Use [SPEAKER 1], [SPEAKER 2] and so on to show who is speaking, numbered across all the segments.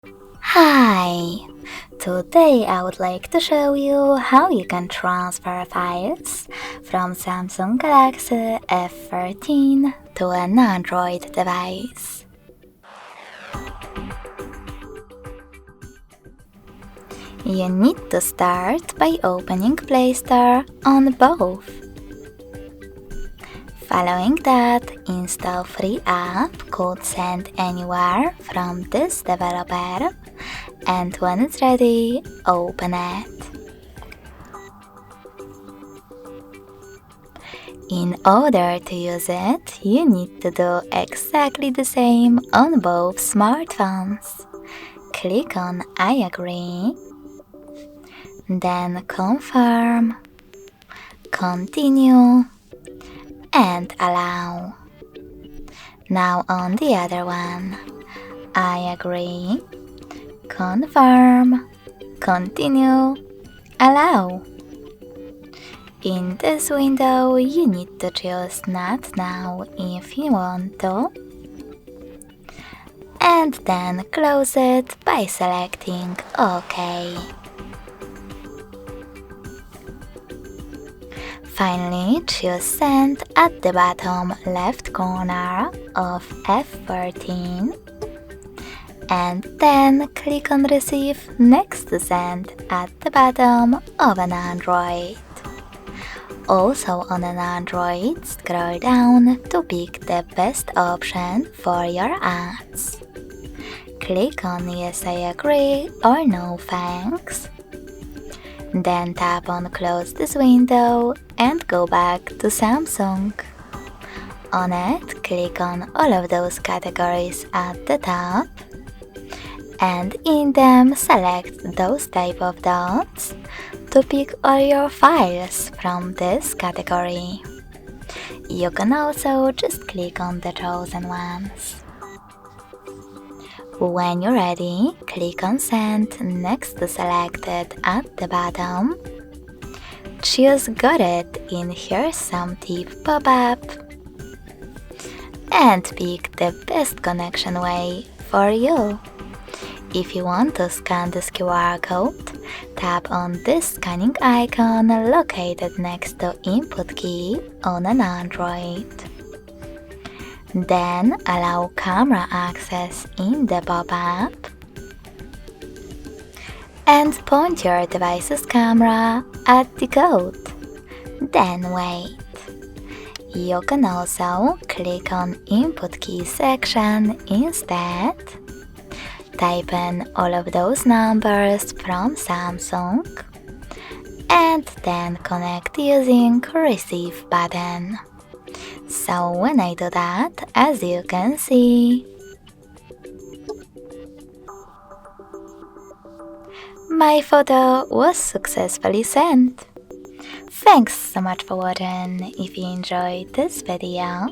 [SPEAKER 1] Hi! Today I would like to show you how you can transfer files from Samsung Galaxy F14 to an Android device. You need to start by opening Play Store on both. Following that, install free app called Send Anywhere from this developer, and when it's ready, open it. In order to use it, you need to do exactly the same on both smartphones. Click on I agree, then confirm, continue, and allow. Now on the other one, I agree, confirm, continue, allow. In this window, you need to choose Not Now if you want to, and then close it by selecting OK. Finally, choose Send at the bottom left corner of F14, and then click on Receive next to Send at the bottom of an Android. Also on an Android, scroll down to pick the best option for your ads. Click on Yes I agree or No thanks. Then tap on Close this window and go back to Samsung. On it, click on all of those categories at the top, and in them select those type of dots to pick all your files from this category. You can also just click on the chosen ones. When you're ready, click on Send next to Selected at the bottom. Choose Got It in Here's Some Tip pop-up, and pick the best connection way for you. If you want to scan this QR code, tap on this scanning icon located next to Input key on an Android. Then allow camera access in the pop-up, and point your device's camera at the code. Then wait. You can also click on Input key section instead. Type in all of those numbers from Samsung, and then connect using Receive button. So when I do that, as you can see, my photo was successfully sent. Thanks so much for watching. If you enjoyed this video,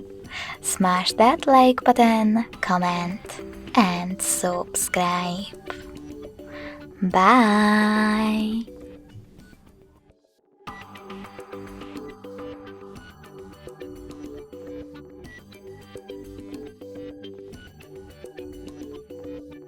[SPEAKER 1] smash that like button, comment, and subscribe. Bye!